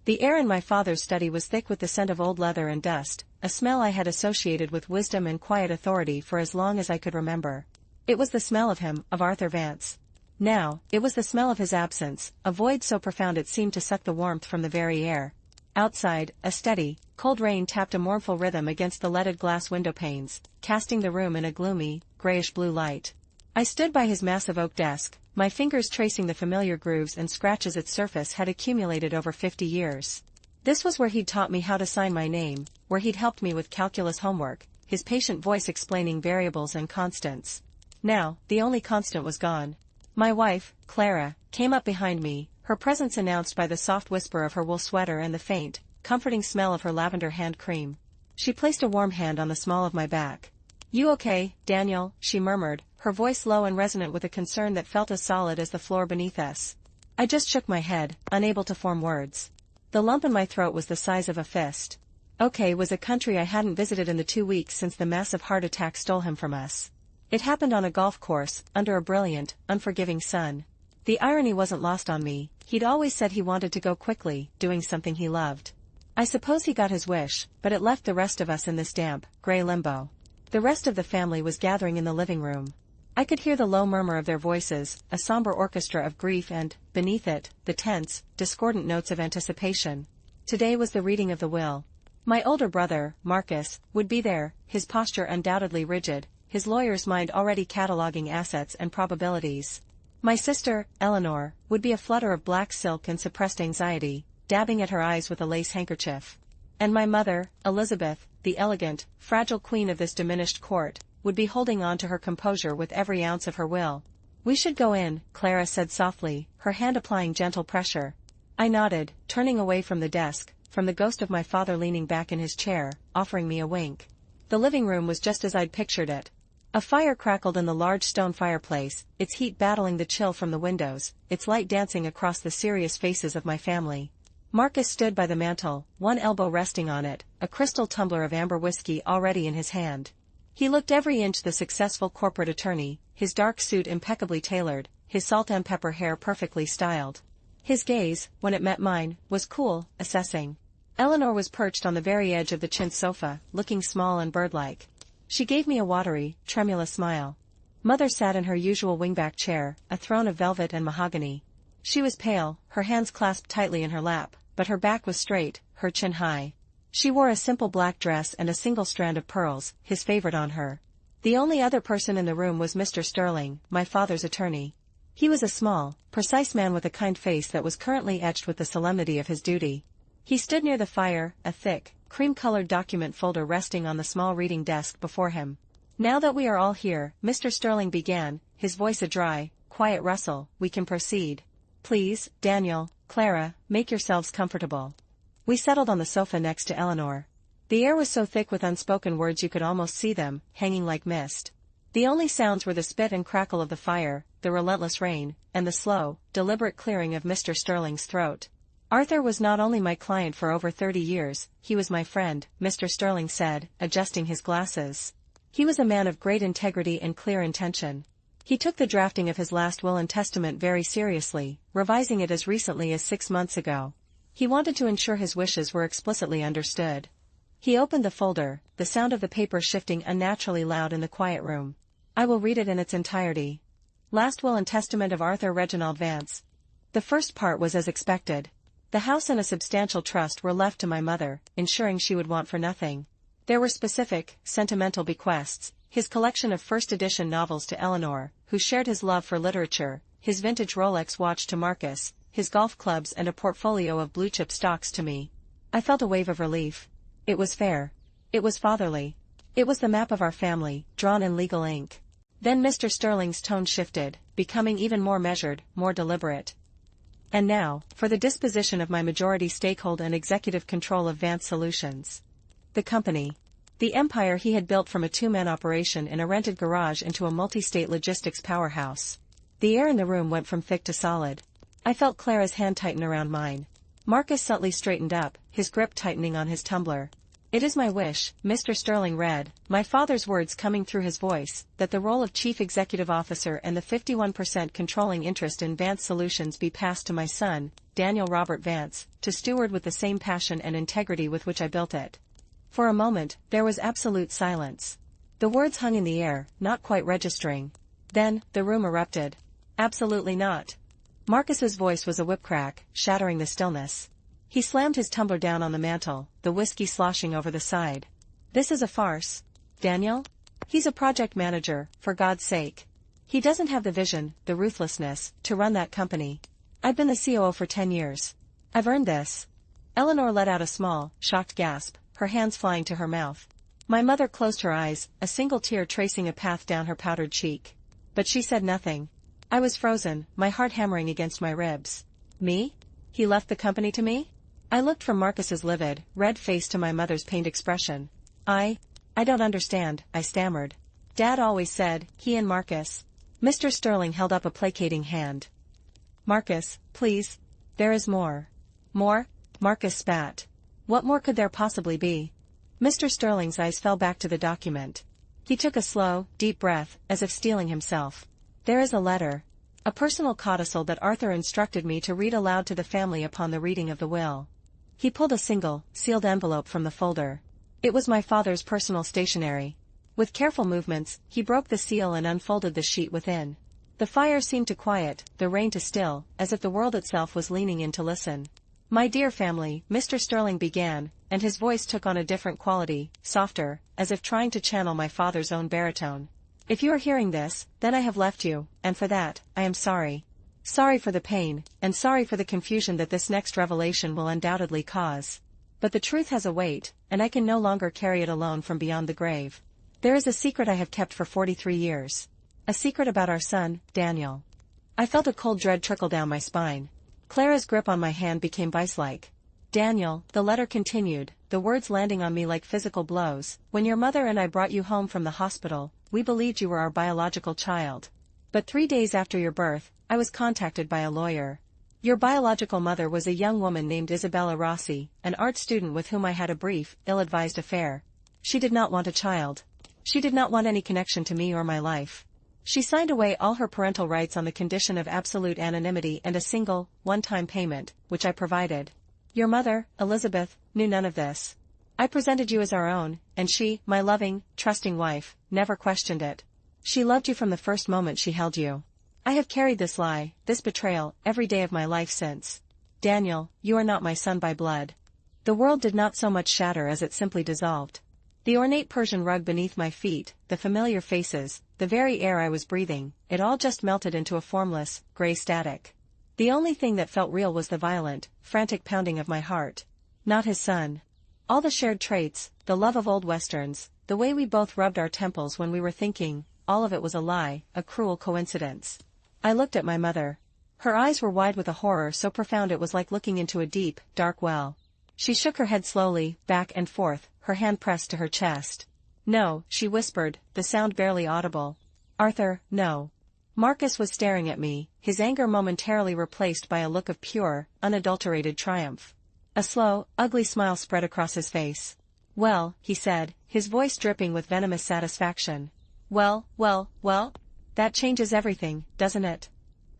The air in my father's study was thick with the scent of old leather and dust, a smell I had associated with wisdom and quiet authority for as long as I could remember. It was the smell of him, of Arthur Vance. Now, it was the smell of his absence, a void so profound it seemed to suck the warmth from the very air. Outside, a steady, cold rain tapped a mournful rhythm against the leaded glass window panes, casting the room in a gloomy, grayish-blue light. I stood by his massive oak desk, my fingers tracing the familiar grooves and scratches its surface had accumulated over 50 years. This was where he'd taught me how to sign my name, where he'd helped me with calculus homework, his patient voice explaining variables and constants. Now, the only constant was gone. My wife, Clara, came up behind me, her presence announced by the soft whisper of her wool sweater and the faint, comforting smell of her lavender hand cream. She placed a warm hand on the small of my back. "You okay, Daniel?" she murmured, her voice low and resonant with a concern that felt as solid as the floor beneath us. I just shook my head, unable to form words. The lump in my throat was the size of a fist. Okay was a country I hadn't visited in the 2 weeks since the massive heart attack stole him from us. It happened on a golf course, under a brilliant, unforgiving sun. The irony wasn't lost on me, he'd always said he wanted to go quickly, doing something he loved. I suppose he got his wish, but it left the rest of us in this damp, gray limbo. The rest of the family was gathering in the living room. I could hear the low murmur of their voices, a somber orchestra of grief and, beneath it, the tense, discordant notes of anticipation. Today was the reading of the will. My older brother, Marcus, would be there, his posture undoubtedly rigid, his lawyer's mind already cataloging assets and probabilities. My sister, Eleanor, would be a flutter of black silk and suppressed anxiety, dabbing at her eyes with a lace handkerchief. And my mother, Elizabeth, the elegant, fragile queen of this diminished court, would be holding on to her composure with every ounce of her will. "We should go in," Clara said softly, her hand applying gentle pressure. I nodded, turning away from the desk, from the ghost of my father leaning back in his chair, offering me a wink. The living room was just as I'd pictured it. A fire crackled in the large stone fireplace, its heat battling the chill from the windows, its light dancing across the serious faces of my family. Marcus stood by the mantel, one elbow resting on it, a crystal tumbler of amber whiskey already in his hand. He looked every inch the successful corporate attorney, his dark suit impeccably tailored, his salt and pepper hair perfectly styled. His gaze, when it met mine, was cool, assessing. Eleanor was perched on the very edge of the chintz sofa, looking small and bird-like. She gave me a watery, tremulous smile. Mother sat in her usual wingback chair, a throne of velvet and mahogany. She was pale, her hands clasped tightly in her lap, but her back was straight, her chin high. She wore a simple black dress and a single strand of pearls, his favorite on her. The only other person in the room was Mr. Sterling, my father's attorney. He was a small, precise man with a kind face that was currently etched with the solemnity of his duty. He stood near the fire, a thick, cream-colored document folder resting on the small reading desk before him. "Now that we are all here," Mr. Sterling began, his voice a dry, quiet rustle, "we can proceed. Please, Daniel, Clara, make yourselves comfortable." We settled on the sofa next to Eleanor. The air was so thick with unspoken words you could almost see them, hanging like mist. The only sounds were the spit and crackle of the fire, the relentless rain, and the slow, deliberate clearing of Mr. Sterling's throat. Arthur was not only my client for over 30 years, he was my friend, Mr. Sterling said, adjusting his glasses. He was a man of great integrity and clear intention. He took the drafting of his last will and testament very seriously, revising it as recently as 6 months ago. He wanted to ensure his wishes were explicitly understood. He opened the folder, the sound of the paper shifting unnaturally loud in the quiet room. I will read it in its entirety. Last will and testament of Arthur Reginald Vance. The first part was as expected. The house and a substantial trust were left to my mother, ensuring she would want for nothing. There were specific, sentimental bequests, his collection of first-edition novels to Eleanor, who shared his love for literature, his vintage Rolex watch to Marcus, his golf clubs and a portfolio of blue-chip stocks to me. I felt a wave of relief. It was fair. It was fatherly. It was the map of our family, drawn in legal ink. Then Mr. Sterling's tone shifted, becoming even more measured, more deliberate. "And now, for the disposition of my majority stakeholder and executive control of Vance Solutions. The company. The empire he had built from a two-man operation in a rented garage into a multi-state logistics powerhouse." The air in the room went from thick to solid. I felt Clara's hand tighten around mine. Marcus subtly straightened up, his grip tightening on his tumbler. It is my wish, Mr. Sterling read, my father's words coming through his voice, that the role of Chief Executive Officer and the 51% controlling interest in Vance Solutions be passed to my son, Daniel Robert Vance, to steward with the same passion and integrity with which I built it. For a moment, there was absolute silence. The words hung in the air, not quite registering. Then, the room erupted. Absolutely not. Marcus's voice was a whipcrack, shattering the stillness. He slammed his tumbler down on the mantel, the whiskey sloshing over the side. This is a farce. Daniel? He's a project manager, for God's sake. He doesn't have the vision, the ruthlessness, to run that company. I've been the COO for 10 years. I've earned this. Eleanor let out a small, shocked gasp, her hands flying to her mouth. My mother closed her eyes, a single tear tracing a path down her powdered cheek. But she said nothing. I was frozen, my heart hammering against my ribs. Me? He left the company to me? I looked from Marcus's livid, red face to my mother's pained expression. I don't understand, I stammered. Dad always said, he and Marcus. Mr. Sterling held up a placating hand. Marcus, please. There is more. More? Marcus spat. What more could there possibly be? Mr. Sterling's eyes fell back to the document. He took a slow, deep breath, as if steeling himself. There is a letter. A personal codicil that Arthur instructed me to read aloud to the family upon the reading of the will. He pulled a single, sealed envelope from the folder. It was my father's personal stationery. With careful movements, he broke the seal and unfolded the sheet within. The fire seemed to quiet, the rain to still, as if the world itself was leaning in to listen. My dear family, Mr. Sterling began, and his voice took on a different quality, softer, as if trying to channel my father's own baritone. If you are hearing this, then I have left you, and for that, I am sorry. Sorry for the pain, and sorry for the confusion that this next revelation will undoubtedly cause. But the truth has a weight, and I can no longer carry it alone from beyond the grave. There is a secret I have kept for 43 years. A secret about our son, Daniel. I felt a cold dread trickle down my spine. Clara's grip on my hand became vice-like. Daniel, the letter continued, the words landing on me like physical blows, when your mother and I brought you home from the hospital, we believed you were our biological child. But 3 days after your birth, I was contacted by a lawyer. Your biological mother was a young woman named Isabella Rossi, an art student with whom I had a brief, ill-advised affair. She did not want a child. She did not want any connection to me or my life. She signed away all her parental rights on the condition of absolute anonymity and a single, one-time payment, which I provided. Your mother, Elizabeth, knew none of this. I presented you as our own, and she, my loving, trusting wife, never questioned it. She loved you from the first moment she held you. I have carried this lie, this betrayal, every day of my life since. Daniel, you are not my son by blood. The world did not so much shatter as it simply dissolved. The ornate Persian rug beneath my feet, the familiar faces, the very air I was breathing, it all just melted into a formless, gray static. The only thing that felt real was the violent, frantic pounding of my heart. Not his son. All the shared traits, the love of old westerns, the way we both rubbed our temples when we were thinking, all of it was a lie, a cruel coincidence. I looked at my mother. Her eyes were wide with a horror so profound it was like looking into a deep, dark well. She shook her head slowly, back and forth, her hand pressed to her chest. No, she whispered, the sound barely audible. Arthur, no. Marcus was staring at me, his anger momentarily replaced by a look of pure, unadulterated triumph. A slow, ugly smile spread across his face. Well, he said, his voice dripping with venomous satisfaction. Well, that changes everything, doesn't it?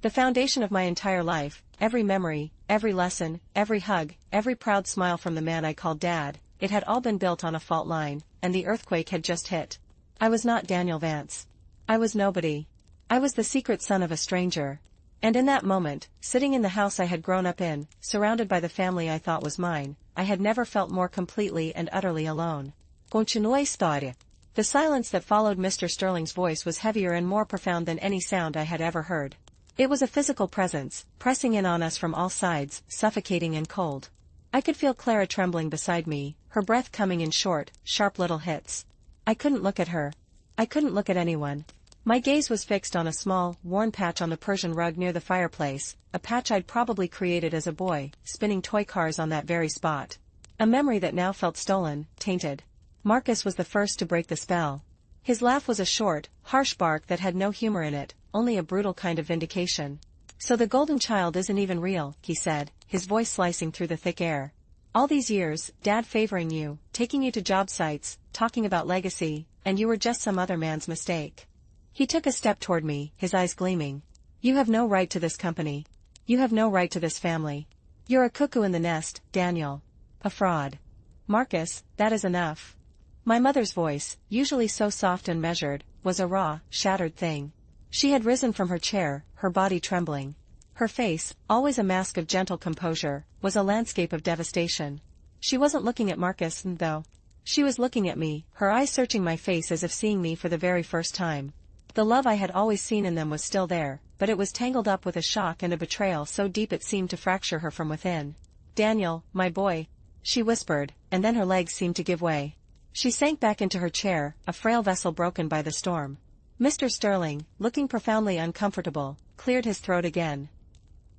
The foundation of my entire life, every memory, every lesson, every hug, every proud smile from the man I called Dad, it had all been built on a fault line, and the earthquake had just hit. I was not Daniel Vance. I was nobody. I was the secret son of a stranger. And in that moment, sitting in the house I had grown up in, surrounded by the family I thought was mine, I had never felt more completely and utterly alone. Continua a história. The silence that followed Mr. Sterling's voice was heavier and more profound than any sound I had ever heard. It was a physical presence, pressing in on us from all sides, suffocating and cold. I could feel Clara trembling beside me, her breath coming in short, sharp little hits. I couldn't look at her. I couldn't look at anyone. My gaze was fixed on a small, worn patch on the Persian rug near the fireplace, a patch I'd probably created as a boy, spinning toy cars on that very spot. A memory that now felt stolen, tainted. Marcus was the first to break the spell. His laugh was a short, harsh bark that had no humor in it, only a brutal kind of vindication. So the golden child isn't even real, he said, his voice slicing through the thick air. All these years, Dad favoring you, taking you to job sites, talking about legacy, and you were just some other man's mistake. He took a step toward me, his eyes gleaming. You have no right to this company. You have no right to this family. You're a cuckoo in the nest, Daniel. A fraud. Marcus, that is enough. My mother's voice, usually so soft and measured, was a raw, shattered thing. She had risen from her chair, her body trembling. Her face, always a mask of gentle composure, was a landscape of devastation. She wasn't looking at Marcus, though. She was looking at me, her eyes searching my face as if seeing me for the very first time. The love I had always seen in them was still there, but it was tangled up with a shock and a betrayal so deep it seemed to fracture her from within. Daniel, my boy, she whispered, and then her legs seemed to give way. She sank back into her chair, a frail vessel broken by the storm. Mr. Sterling, looking profoundly uncomfortable, cleared his throat again.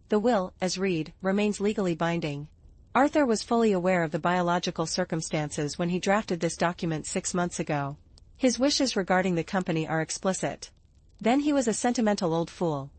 The will, as read, remains legally binding. Arthur was fully aware of the biological circumstances when he drafted this document 6 months ago. His wishes regarding the company are explicit. Then he was a sentimental old fool.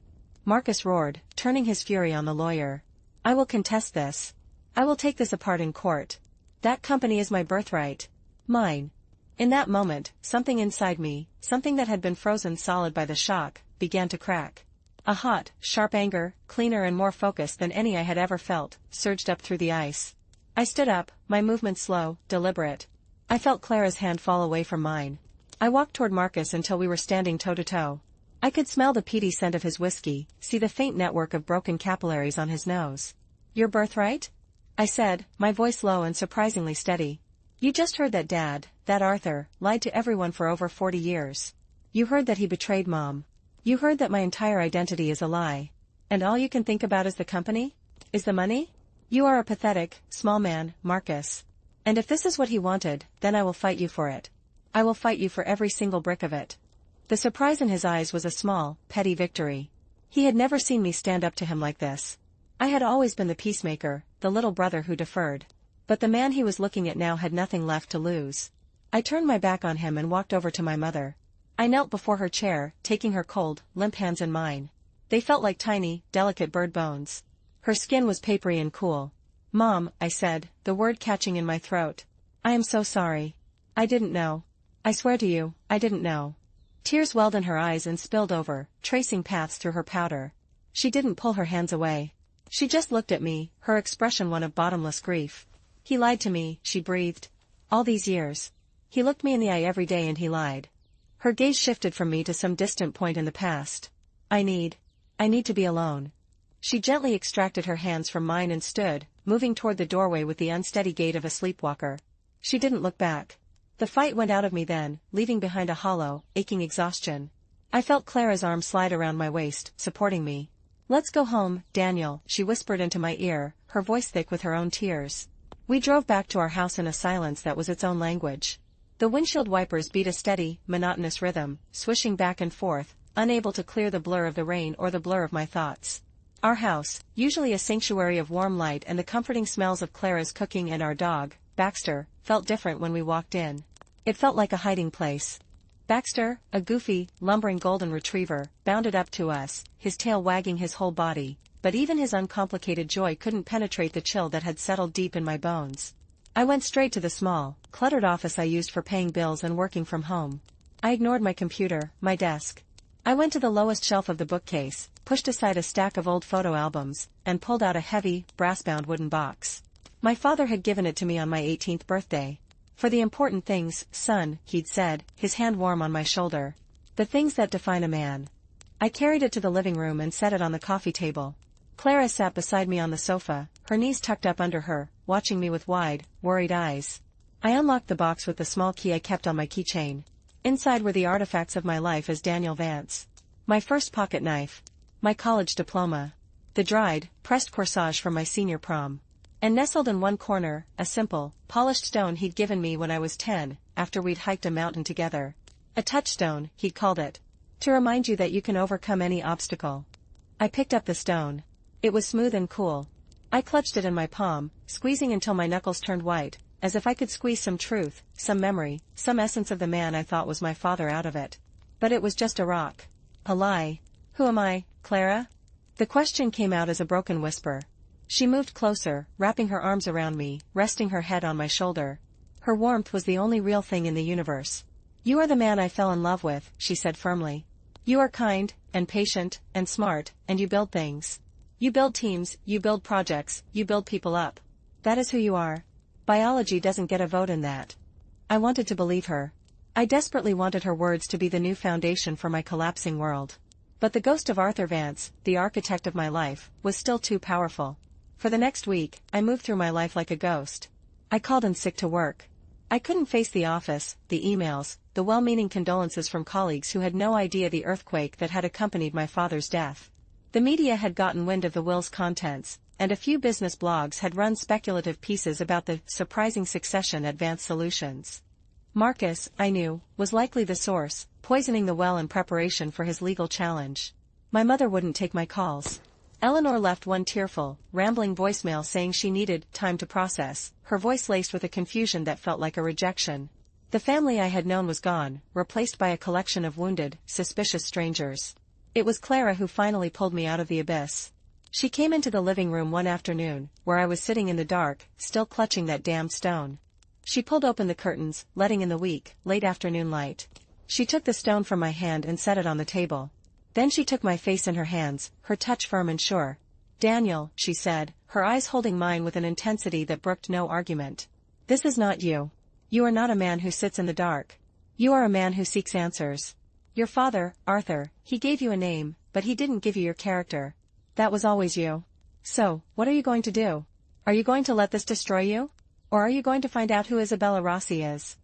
Marcus roared, turning his fury on the lawyer. I will contest this. I will take this apart in court. That company is my birthright. Mine. In that moment, something inside me, something that had been frozen solid by the shock, began to crack. A hot, sharp anger, cleaner and more focused than any I had ever felt, surged up through the ice. I stood up, my movement slow, deliberate. I felt Clara's hand fall away from mine. I walked toward Marcus until we were standing toe-to-toe. I could smell the peaty scent of his whiskey, see the faint network of broken capillaries on his nose. Your birthright? I said, my voice low and surprisingly steady. You just heard that Dad, that Arthur, lied to everyone for over 40 years. You heard that he betrayed Mom. You heard that my entire identity is a lie. And all you can think about is the company? Is the money? You are a pathetic, small man, Marcus. And if this is what he wanted, then I will fight you for it. I will fight you for every single brick of it. The surprise in his eyes was a small, petty victory. He had never seen me stand up to him like this. I had always been the peacemaker, the little brother who deferred. But the man he was looking at now had nothing left to lose. I turned my back on him and walked over to my mother. I knelt before her chair, taking her cold, limp hands in mine. They felt like tiny, delicate bird bones. Her skin was papery and cool. Mom, I said, the word catching in my throat. I am so sorry. I didn't know. I swear to you, I didn't know. Tears welled in her eyes and spilled over, tracing paths through her powder. She didn't pull her hands away. She just looked at me, her expression one of bottomless grief. He lied to me, she breathed. All these years. He looked me in the eye every day and he lied. Her gaze shifted from me to some distant point in the past. I need to be alone. She gently extracted her hands from mine and stood, moving toward the doorway with the unsteady gait of a sleepwalker. She didn't look back. The fight went out of me then, leaving behind a hollow, aching exhaustion. I felt Clara's arm slide around my waist, supporting me. Let's go home, Daniel, she whispered into my ear, her voice thick with her own tears. We drove back to our house in a silence that was its own language. The windshield wipers beat a steady, monotonous rhythm, swishing back and forth, unable to clear the blur of the rain or the blur of my thoughts. Our house, usually a sanctuary of warm light and the comforting smells of Clara's cooking and our dog, Baxter, felt different when we walked in. It felt like a hiding place. Baxter, a goofy, lumbering golden retriever, bounded up to us, his tail wagging his whole body, but even his uncomplicated joy couldn't penetrate the chill that had settled deep in my bones. I went straight to the small, cluttered office I used for paying bills and working from home. I ignored my computer, my desk. I went to the lowest shelf of the bookcase, pushed aside a stack of old photo albums, and pulled out a heavy, brass-bound wooden box. My father had given it to me on my 18th birthday. For the important things, son, he'd said, his hand warm on my shoulder. The things that define a man. I carried it to the living room and set it on the coffee table. Clara sat beside me on the sofa, her knees tucked up under her, watching me with wide, worried eyes. I unlocked the box with the small key I kept on my keychain. Inside were the artifacts of my life as Daniel Vance. My first pocket knife. My college diploma. The dried, pressed corsage from my senior prom. And nestled in one corner, a simple, polished stone he'd given me when I was 10, after we'd hiked a mountain together. A touchstone, he'd called it. To remind you that you can overcome any obstacle. I picked up the stone. It was smooth and cool. I clutched it in my palm, squeezing until my knuckles turned white, as if I could squeeze some truth, some memory, some essence of the man I thought was my father out of it. But it was just a rock. A lie. Who am I, Clara? The question came out as a broken whisper. She moved closer, wrapping her arms around me, resting her head on my shoulder. Her warmth was the only real thing in the universe. "You are the man I fell in love with," she said firmly. "You are kind, and patient, and smart, and you build things. You build teams, you build projects, you build people up. That is who you are. Biology doesn't get a vote in that." I wanted to believe her. I desperately wanted her words to be the new foundation for my collapsing world. But the ghost of Arthur Vance, the architect of my life, was still too powerful. For the next week, I moved through my life like a ghost. I called in sick to work. I couldn't face the office, the emails, the well-meaning condolences from colleagues who had no idea the earthquake that had accompanied my father's death. The media had gotten wind of the will's contents, and a few business blogs had run speculative pieces about the surprising succession at Vance Solutions. Marcus, I knew, was likely the source, poisoning the well in preparation for his legal challenge. My mother wouldn't take my calls. Eleanor left one tearful, rambling voicemail saying she needed time to process, her voice laced with a confusion that felt like a rejection. The family I had known was gone, replaced by a collection of wounded, suspicious strangers. It was Clara who finally pulled me out of the abyss. She came into the living room one afternoon, where I was sitting in the dark, still clutching that damned stone. She pulled open the curtains, letting in the weak, late afternoon light. She took the stone from my hand and set it on the table. Then she took my face in her hands, her touch firm and sure. "Daniel," she said, her eyes holding mine with an intensity that brooked no argument. "This is not you. You are not a man who sits in the dark. You are a man who seeks answers. Your father, Arthur, he gave you a name, but he didn't give you your character. That was always you. So, what are you going to do? Are you going to let this destroy you? Or are you going to find out who Isabella Rossi is?"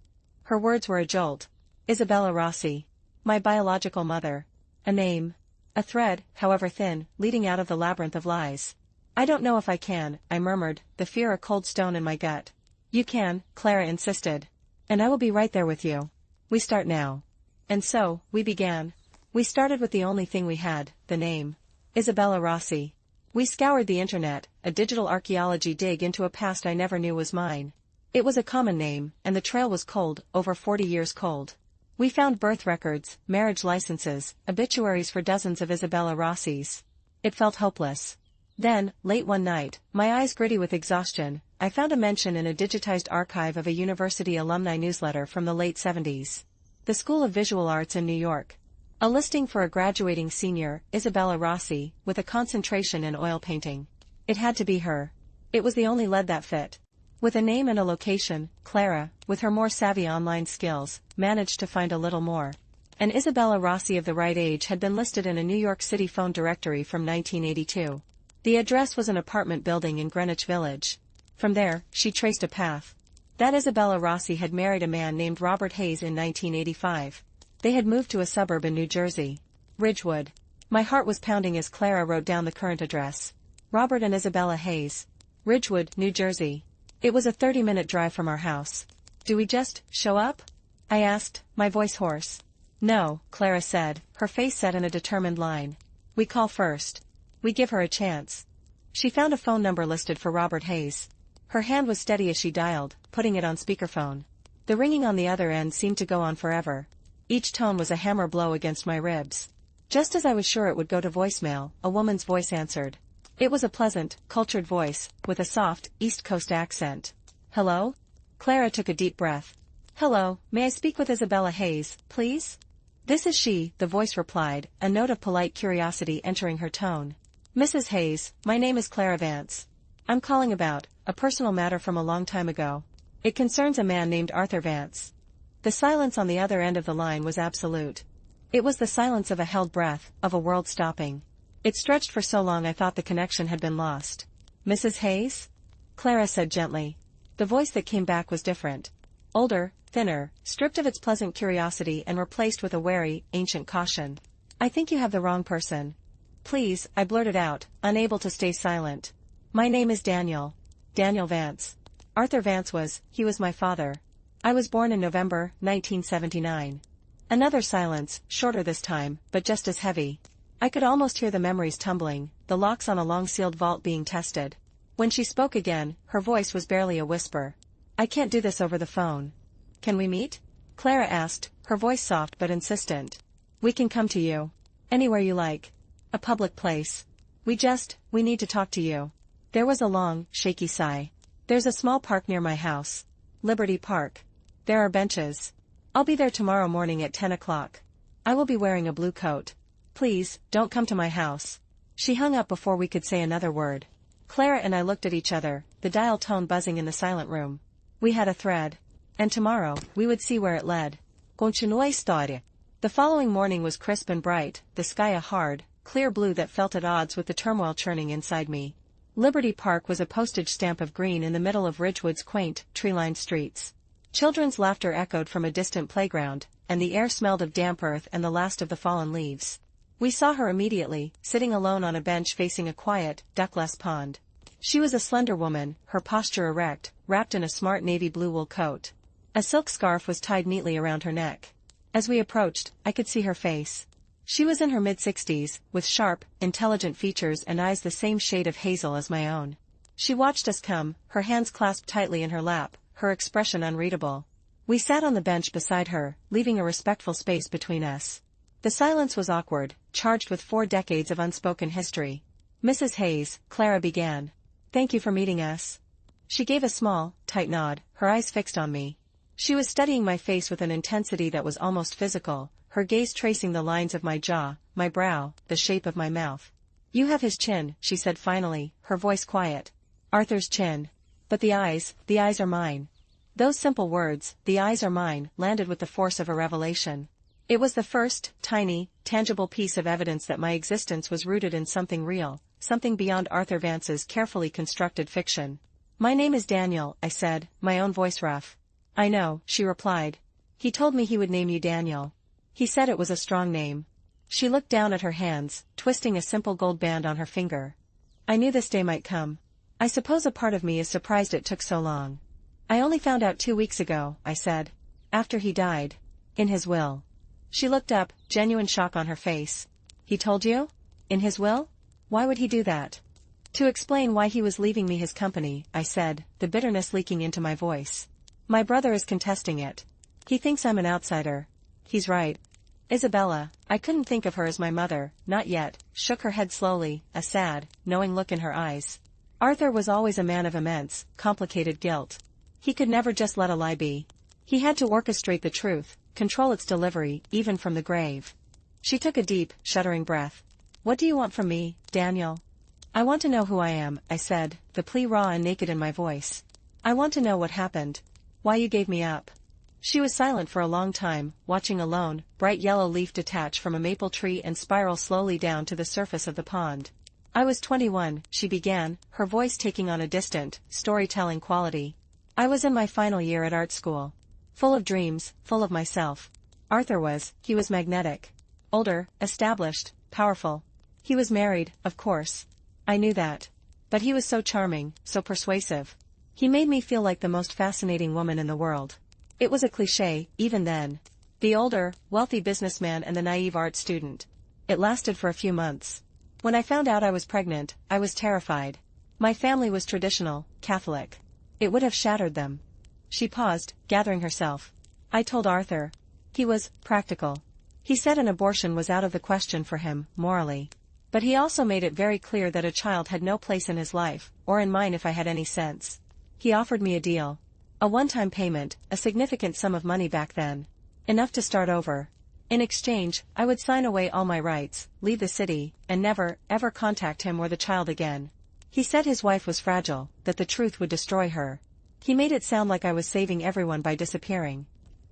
Her words were a jolt. Isabella Rossi. My biological mother. A name. A thread, however thin, leading out of the labyrinth of lies. "I don't know if I can," I murmured, the fear a cold stone in my gut. "You can," Clara insisted. "And I will be right there with you. We start now." And so, we began. We started with the only thing we had, the name. Isabella Rossi. We scoured the internet, a digital archaeology dig into a past I never knew was mine. It was a common name, and the trail was cold, over 40 years cold. We found birth records, marriage licenses, obituaries for dozens of Isabella Rossis. It felt hopeless. Then, late one night, my eyes gritty with exhaustion, I found a mention in a digitized archive of a university alumni newsletter from the late 70s. The School of Visual Arts in New York. A listing for a graduating senior, Isabella Rossi, with a concentration in oil painting. It had to be her. It was the only lead that fit. With a name and a location, Clara, with her more savvy online skills, managed to find a little more. An Isabella Rossi of the right age had been listed in a New York City phone directory from 1982. The address was an apartment building in Greenwich Village. From there, she traced a path. That Isabella Rossi had married a man named Robert Hayes in 1985. They had moved to a suburb in New Jersey. Ridgewood. My heart was pounding as Clara wrote down the current address. Robert and Isabella Hayes. Ridgewood, New Jersey. It was a 30-minute drive from our house. "Do we just show up?" I asked, my voice hoarse. "No," Clara said, her face set in a determined line. "We call first. We give her a chance." She found a phone number listed for Robert Hayes. Her hand was steady as she dialed, putting it on speakerphone. The ringing on the other end seemed to go on forever. Each tone was a hammer blow against my ribs. Just as I was sure it would go to voicemail, a woman's voice answered. It was a pleasant, cultured voice, with a soft, East Coast accent. "Hello?" Clara took a deep breath. "Hello, may I speak with Isabella Hayes, please?" "This is she," the voice replied, a note of polite curiosity entering her tone. "Mrs. Hayes, my name is Clara Vance. I'm calling about a personal matter from a long time ago. It concerns a man named Arthur Vance." The silence on the other end of the line was absolute. It was the silence of a held breath, of a world stopping. It stretched for so long I thought the connection had been lost. "Mrs. Hayes?" Clara said gently. The voice that came back was different. Older, thinner, stripped of its pleasant curiosity and replaced with a wary, ancient caution. "I think you have the wrong person." "Please," I blurted out, unable to stay silent. "My name is Daniel. Daniel Vance. Arthur Vance he was my father. I was born in November, 1979. Another silence, shorter this time, but just as heavy. I could almost hear the memories tumbling, the locks on a long-sealed vault being tested. When she spoke again, her voice was barely a whisper. "I can't do this over the phone. Can we meet?" Clara asked, her voice soft but insistent. "We can come to you. Anywhere you like. A public place. We need to talk to you." There was a long, shaky sigh. There's a small park near my house. Liberty Park. There are benches. I'll be there tomorrow morning at 10 o'clock. I will be wearing a blue coat. Please, don't come to my house. She hung up before we could say another word. Clara and I looked at each other, the dial tone buzzing in the silent room. We had a thread. And tomorrow, we would see where it led. Continua a história. The following morning was crisp and bright, the sky a hard, clear blue that felt at odds with the turmoil churning inside me. Liberty Park was a postage stamp of green in the middle of Ridgewood's quaint, tree-lined streets. Children's laughter echoed from a distant playground, and the air smelled of damp earth and the last of the fallen leaves. We saw her immediately, sitting alone on a bench facing a quiet, duckless pond. She was a slender woman, her posture erect, wrapped in a smart navy blue wool coat. A silk scarf was tied neatly around her neck. As we approached, I could see her face. She was in her mid-60s, with sharp, intelligent features and eyes the same shade of hazel as my own. She watched us come, her hands clasped tightly in her lap, her expression unreadable. We sat on the bench beside her, leaving a respectful space between us. The silence was awkward, charged with 4 decades of unspoken history. Mrs. Hayes, Clara began. Thank you for meeting us. She gave a small, tight nod, her eyes fixed on me. She was studying my face with an intensity that was almost physical, her gaze tracing the lines of my jaw, my brow, the shape of my mouth. You have his chin, she said finally, her voice quiet. Arthur's chin. But the eyes are mine. Those simple words, the eyes are mine, landed with the force of a revelation. It was the first, tiny, tangible piece of evidence that my existence was rooted in something real, something beyond Arthur Vance's carefully constructed fiction. My name is Daniel, I said, my own voice rough. I know, she replied. He told me he would name you Daniel. He said it was a strong name. She looked down at her hands, twisting a simple gold band on her finger. I knew this day might come. I suppose a part of me is surprised it took so long. I only found out 2 weeks ago, I said. After he died. In his will. She looked up, genuine shock on her face. He told you? In his will? Why would he do that? To explain why he was leaving me his company, I said, the bitterness leaking into my voice. My brother is contesting it. He thinks I'm an outsider. He's right. Isabella, I couldn't think of her as my mother, not yet, shook her head slowly, a sad, knowing look in her eyes. Arthur was always a man of immense, complicated guilt. He could never just let a lie be. He had to orchestrate the truth, control its delivery, even from the grave. She took a deep, shuddering breath. What do you want from me, Daniel? I want to know who I am, I said, the plea raw and naked in my voice. I want to know what happened. Why you gave me up. She was silent for a long time, watching a lone, bright yellow leaf detach from a maple tree and spiral slowly down to the surface of the pond. I was 21, she began, her voice taking on a distant, storytelling quality. I was in my final year at art school. Full of dreams, full of myself. Arthur he was magnetic. Older, established, powerful. He was married, of course. I knew that. But he was so charming, so persuasive. He made me feel like the most fascinating woman in the world. It was a cliché, even then. The older, wealthy businessman and the naive art student. It lasted for a few months. When I found out I was pregnant, I was terrified. My family was traditional, Catholic. It would have shattered them. She paused, gathering herself. I told Arthur. He was practical. He said an abortion was out of the question for him, morally. But he also made it very clear that a child had no place in his life, or in mine if I had any sense. He offered me a deal. A one-time payment, a significant sum of money back then. Enough to start over. In exchange, I would sign away all my rights, leave the city, and never, ever contact him or the child again. He said his wife was fragile, that the truth would destroy her. He made it sound like I was saving everyone by disappearing.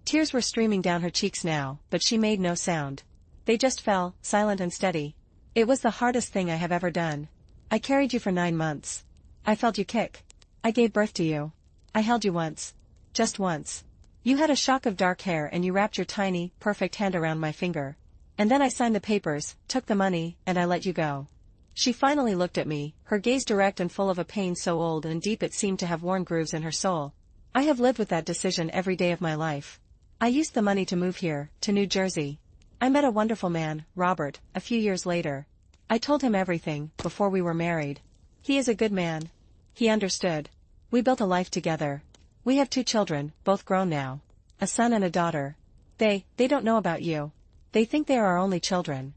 Tears were streaming down her cheeks now, but she made no sound. They just fell, silent and steady. It was the hardest thing I have ever done. I carried you for 9 months. I felt you kick. I gave birth to you. I held you once. Just once. You had a shock of dark hair and you wrapped your tiny, perfect hand around my finger. And then I signed the papers, took the money, and I let you go. She finally looked at me, her gaze direct and full of a pain so old and deep it seemed to have worn grooves in her soul. I have lived with that decision every day of my life. I used the money to move here, to New Jersey. I met a wonderful man, Robert, a few years later. I told him everything, before we were married. He is a good man. He understood. We built a life together. We have 2 children, both grown now. A son and a daughter. They don't know about you. They think they are our only children.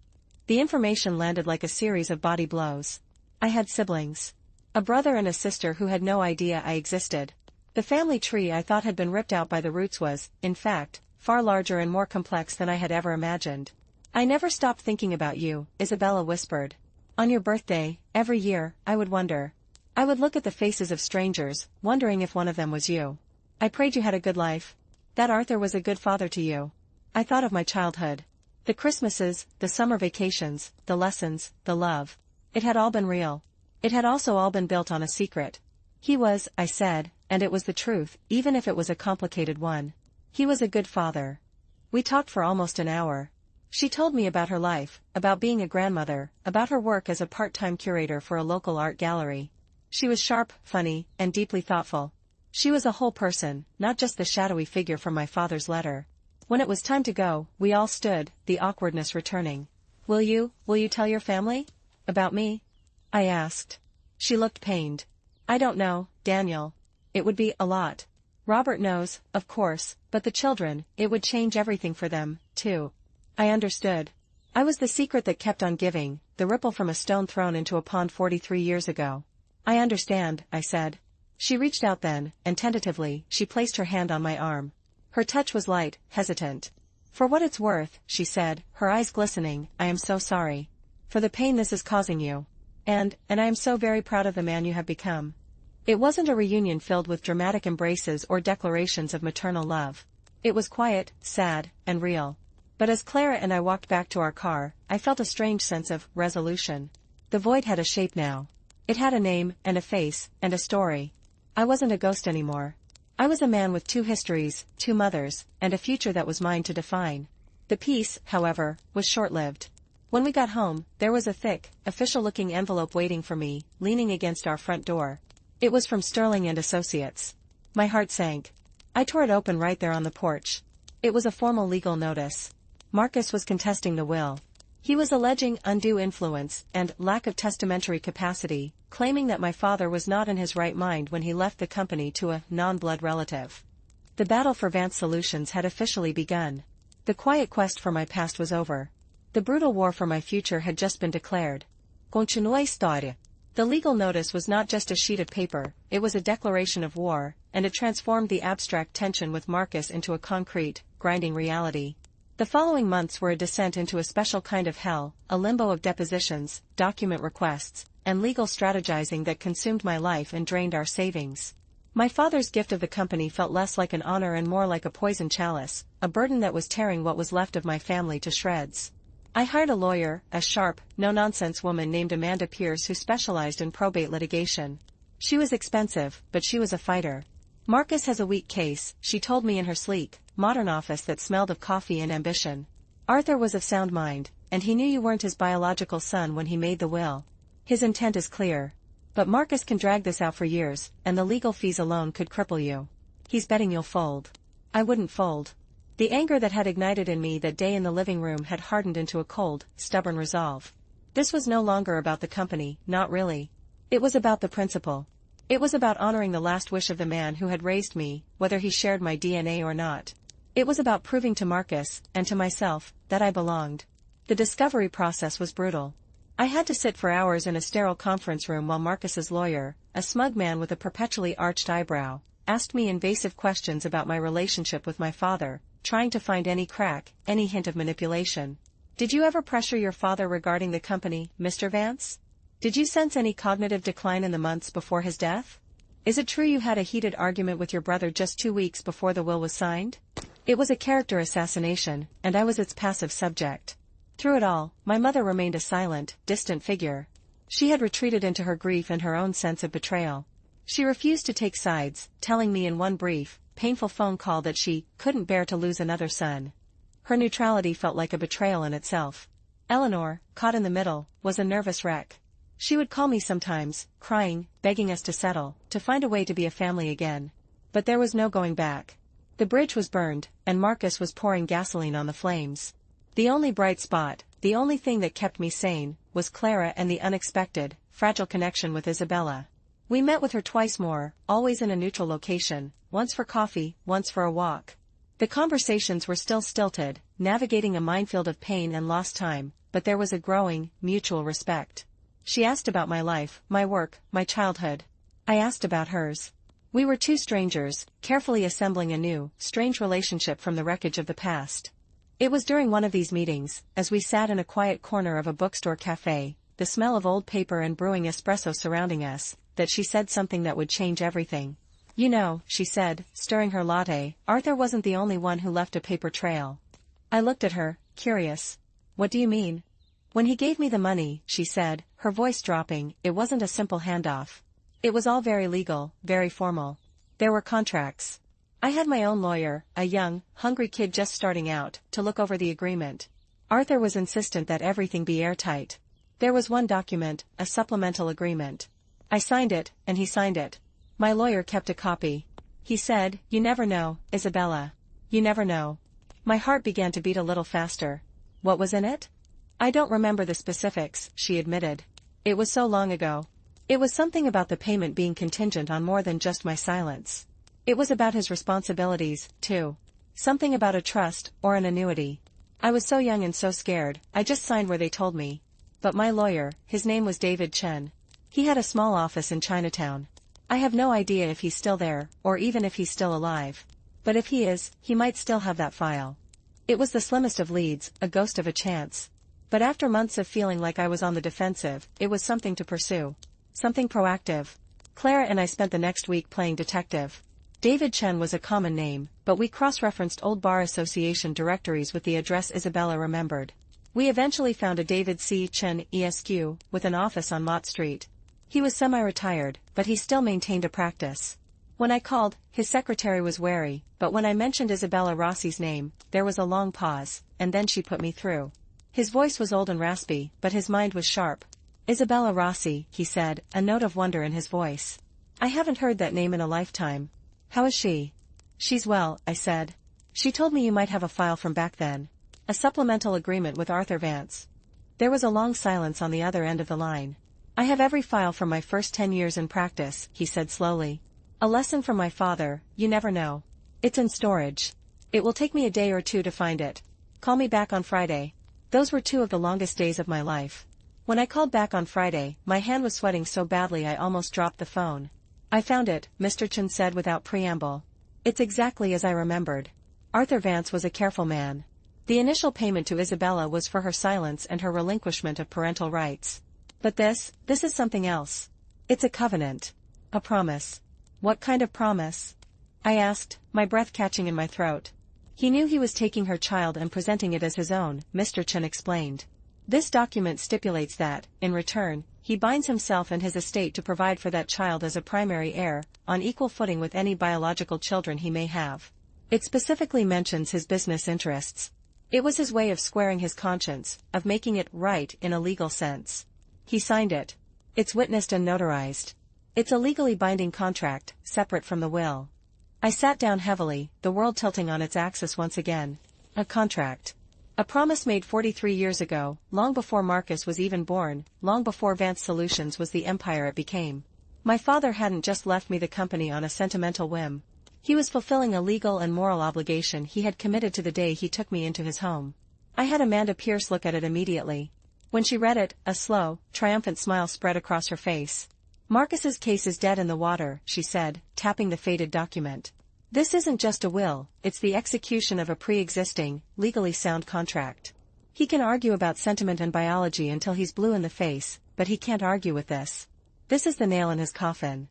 The information landed like a series of body blows. I had siblings. A brother and a sister who had no idea I existed. The family tree I thought had been ripped out by the roots was, in fact, far larger and more complex than I had ever imagined. I never stopped thinking about you, Isabella whispered. On your birthday, every year, I would wonder. I would look at the faces of strangers, wondering if one of them was you. I prayed you had a good life. That Arthur was a good father to you. I thought of my childhood. The Christmases, the summer vacations, the lessons, the love. It had all been real. It had also all been built on a secret. He was, I said, and it was the truth, even if it was a complicated one. He was a good father. We talked for almost an hour. She told me about her life, about being a grandmother, about her work as a part-time curator for a local art gallery. She was sharp, funny, and deeply thoughtful. She was a whole person, not just the shadowy figure from my father's letter. When it was time to go, we all stood, the awkwardness returning. Will you tell your family? About me? I asked. She looked pained. I don't know, Daniel. It would be a lot. Robert knows, of course, but the children, it would change everything for them, too. I understood. I was the secret that kept on giving, the ripple from a stone thrown into a pond 43 years ago. I understand, I said. She reached out then, and tentatively, she placed her hand on my arm. Her touch was light, hesitant. For what it's worth, she said, her eyes glistening, I am so sorry. For the pain this is causing you. And I am so very proud of the man you have become. It wasn't a reunion filled with dramatic embraces or declarations of maternal love. It was quiet, sad, and real. But as Clara and I walked back to our car, I felt a strange sense of resolution. The void had a shape now. It had a name, and a face, and a story. I wasn't a ghost anymore. I was a man with 2 histories, 2 mothers, and a future that was mine to define. The peace, however, was short-lived. When we got home, there was a thick, official-looking envelope waiting for me, leaning against our front door. It was from Sterling and Associates. My heart sank. I tore it open right there on the porch. It was a formal legal notice. Marcus was contesting the will. He was alleging undue influence and lack of testamentary capacity, claiming that my father was not in his right mind when he left the company to a non-blood relative. The battle for Vance Solutions had officially begun. The quiet quest for my past was over. The brutal war for my future had just been declared. Continua a história. The legal notice was not just a sheet of paper, it was a declaration of war, and it transformed the abstract tension with Marcus into a concrete, grinding reality. The following months were a descent into a special kind of hell, a limbo of depositions, document requests, and legal strategizing that consumed my life and drained our savings. My father's gift of the company felt less like an honor and more like a poison chalice, a burden that was tearing what was left of my family to shreds. I hired a lawyer, a sharp, no-nonsense woman named Amanda Pierce who specialized in probate litigation. She was expensive, but she was a fighter. Marcus has a weak case, she told me in her sleek, modern office that smelled of coffee and ambition. Arthur was of sound mind, and he knew you weren't his biological son when he made the will. His intent is clear. But Marcus can drag this out for years, and the legal fees alone could cripple you. He's betting you'll fold. I wouldn't fold. The anger that had ignited in me that day in the living room had hardened into a cold, stubborn resolve. This was no longer about the company, not really. It was about the principle. It was about honoring the last wish of the man who had raised me, whether he shared my DNA or not. It was about proving to Marcus, and to myself, that I belonged. The discovery process was brutal. I had to sit for hours in a sterile conference room while Marcus's lawyer, a smug man with a perpetually arched eyebrow, asked me invasive questions about my relationship with my father, trying to find any crack, any hint of manipulation. Did you ever pressure your father regarding the company, Mr. Vance? Did you sense any cognitive decline in the months before his death? Is it true you had a heated argument with your brother just 2 weeks before the will was signed? It was a character assassination, and I was its passive subject. Through it all, my mother remained a silent, distant figure. She had retreated into her grief and her own sense of betrayal. She refused to take sides, telling me in one brief, painful phone call that she couldn't bear to lose another son. Her neutrality felt like a betrayal in itself. Eleanor, caught in the middle, was a nervous wreck. She would call me sometimes, crying, begging us to settle, to find a way to be a family again. But there was no going back. The bridge was burned, and Marcus was pouring gasoline on the flames. The only bright spot, the only thing that kept me sane, was Clara and the unexpected, fragile connection with Isabella. We met with her twice more, always in a neutral location, once for coffee, once for a walk. The conversations were still stilted, navigating a minefield of pain and lost time, but there was a growing, mutual respect. She asked about my life, my work, my childhood. I asked about hers. We were two strangers, carefully assembling a new, strange relationship from the wreckage of the past. It was during one of these meetings, as we sat in a quiet corner of a bookstore cafe, the smell of old paper and brewing espresso surrounding us, that she said something that would change everything. You know, she said, stirring her latte, Arthur wasn't the only one who left a paper trail. I looked at her, curious. What do you mean? When he gave me the money, she said, her voice dropping, it wasn't a simple handoff. It was all very legal, very formal. There were contracts. I had my own lawyer, a young, hungry kid just starting out, to look over the agreement. Arthur was insistent that everything be airtight. There was one document, a supplemental agreement. I signed it, and he signed it. My lawyer kept a copy. He said, "You never know, Isabella. You never know." My heart began to beat a little faster. What was in it? I don't remember the specifics, she admitted. It was so long ago. It was something about the payment being contingent on more than just my silence. It was about his responsibilities, too. Something about a trust, or an annuity. I was so young and so scared, I just signed where they told me. But my lawyer, his name was David Chen. He had a small office in Chinatown. I have no idea if he's still there, or even if he's still alive. But if he is, he might still have that file. It was the slimmest of leads, a ghost of a chance. But after months of feeling like I was on the defensive, it was something to pursue. Something proactive. Clara and I spent the next week playing detective. David Chen was a common name, but we cross-referenced old bar association directories with the address Isabella remembered. We eventually found a David C. Chen ESQ, with an office on Mott Street. He was semi-retired, but he still maintained a practice. When I called, his secretary was wary, but when I mentioned Isabella Rossi's name, there was a long pause, and then she put me through. His voice was old and raspy, but his mind was sharp. Isabella Rossi, he said, a note of wonder in his voice. I haven't heard that name in a lifetime. How is she? She's well, I said. She told me you might have a file from back then. A supplemental agreement with Arthur Vance. There was a long silence on the other end of the line. I have every file from my first 10 years in practice, he said slowly. A lesson from my father, you never know. It's in storage. It will take me a day or two to find it. Call me back on Friday. Those were two of the longest days of my life. When I called back on Friday, my hand was sweating so badly I almost dropped the phone. I found it, Mr. Chen said without preamble. It's exactly as I remembered. Arthur Vance was a careful man. The initial payment to Isabella was for her silence and her relinquishment of parental rights. But this is something else. It's a covenant. A promise. What kind of promise? I asked, my breath catching in my throat. He knew he was taking her child and presenting it as his own, Mr. Chen explained. This document stipulates that, in return, he binds himself and his estate to provide for that child as a primary heir, on equal footing with any biological children he may have. It specifically mentions his business interests. It was his way of squaring his conscience, of making it right in a legal sense. He signed it. It's witnessed and notarized. It's a legally binding contract, separate from the will. I sat down heavily, the world tilting on its axis once again. A contract. A promise made 43 years ago, long before Marcus was even born, long before Vance Solutions was the empire it became. My father hadn't just left me the company on a sentimental whim. He was fulfilling a legal and moral obligation he had committed to the day he took me into his home. I had Amanda Pierce look at it immediately. When she read it, a slow, triumphant smile spread across her face. Marcus's case is dead in the water, she said, tapping the faded document. This isn't just a will, it's the execution of a pre-existing, legally sound contract. He can argue about sentiment and biology until he's blue in the face, but he can't argue with this. This is the nail in his coffin.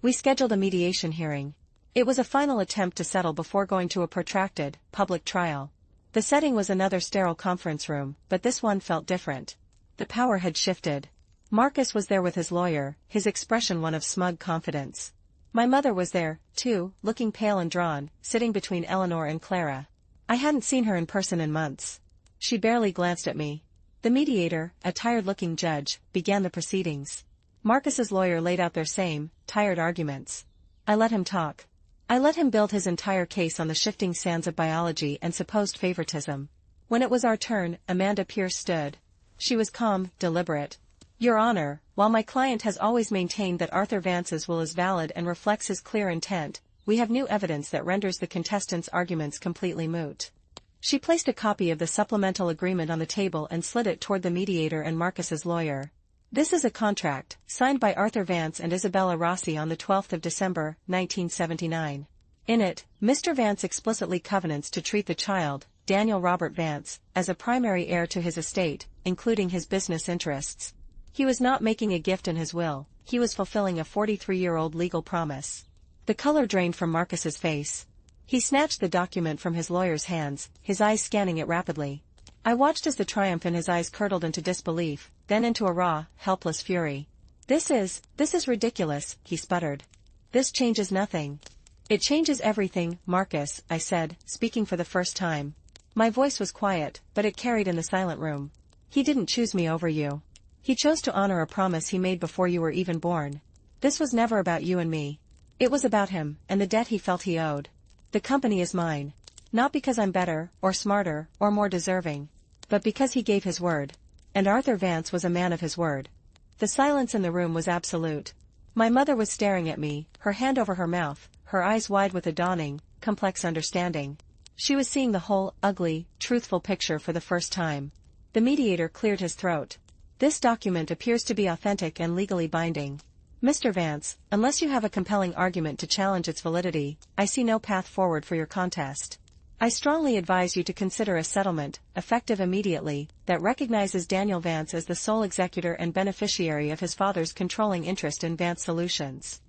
We scheduled a mediation hearing. It was a final attempt to settle before going to a protracted, public trial. The setting was another sterile conference room, but this one felt different. The power had shifted. Marcus was there with his lawyer, his expression one of smug confidence. My mother was there, too, looking pale and drawn, sitting between Eleanor and Clara. I hadn't seen her in person in months. She barely glanced at me. The mediator, a tired-looking judge, began the proceedings. Marcus's lawyer laid out their same, tired arguments. I let him talk. I let him build his entire case on the shifting sands of biology and supposed favoritism. When it was our turn, Amanda Pierce stood. She was calm, deliberate. Your Honor, while my client has always maintained that Arthur Vance's will is valid and reflects his clear intent, we have new evidence that renders the contestants' arguments completely moot. She placed a copy of the supplemental agreement on the table and slid it toward the mediator and Marcus's lawyer. This is a contract, signed by Arthur Vance and Isabella Rossi on the 12th of December, 1979. In it, Mr. Vance explicitly covenants to treat the child, Daniel Robert Vance, as a primary heir to his estate, including his business interests. He was not making a gift in his will, he was fulfilling a 43-year-old legal promise. The color drained from Marcus's face. He snatched the document from his lawyer's hands, his eyes scanning it rapidly. I watched as the triumph in his eyes curdled into disbelief, then into a raw, helpless fury. This is ridiculous," he sputtered. "This changes nothing." "It changes everything, Marcus," I said, speaking for the first time. My voice was quiet, but it carried in the silent room. "He didn't choose me over you. He chose to honor a promise he made before you were even born. This was never about you and me. It was about him, and the debt he felt he owed. The company is mine. Not because I'm better, or smarter, or more deserving. But because he gave his word. And Arthur Vance was a man of his word." The silence in the room was absolute. My mother was staring at me, her hand over her mouth, her eyes wide with a dawning, complex understanding. She was seeing the whole, ugly, truthful picture for the first time. The mediator cleared his throat. "This document appears to be authentic and legally binding. Mr. Vance, unless you have a compelling argument to challenge its validity, I see no path forward for your contest. I strongly advise you to consider a settlement, effective immediately, that recognizes Daniel Vance as the sole executor and beneficiary of his father's controlling interest in Vance Solutions."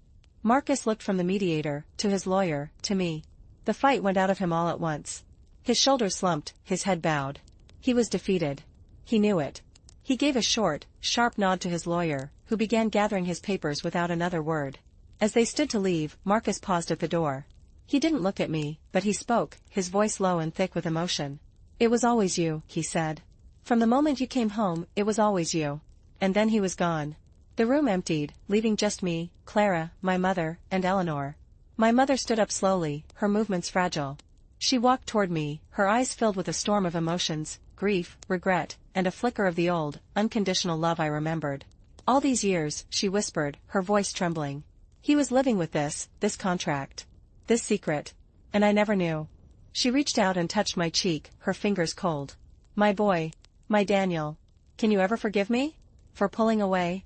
Marcus looked from the mediator, to his lawyer, to me. The fight went out of him all at once. His shoulders slumped, his head bowed. He was defeated. He knew it. He gave a short, sharp nod to his lawyer, who began gathering his papers without another word. As they stood to leave, Marcus paused at the door. He didn't look at me, but he spoke, his voice low and thick with emotion. "It was always you," he said. "From the moment you came home, it was always you." And then he was gone. The room emptied, leaving just me, Clara, my mother, and Eleanor. My mother stood up slowly, her movements fragile. She walked toward me, her eyes filled with a storm of emotions, grief, regret, and a flicker of the old, unconditional love I remembered. "All these years," she whispered, her voice trembling. "He was living with this contract. This secret. And I never knew." She reached out and touched my cheek, her fingers cold. "My boy. My Daniel. Can you ever forgive me? For pulling away?"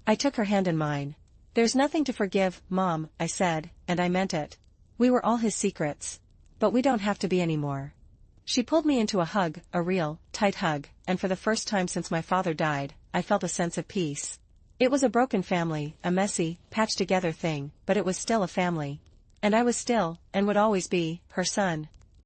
I took her hand in mine. "There's nothing to forgive, Mom," I said, and I meant it. "We were all his secrets. But we don't have to be anymore." She pulled me into a hug, a real, tight hug, and for the first time since my father died, I felt a sense of peace. It was a broken family, a messy, patched-together thing, but it was still a family. And I was still, and would always be, her son.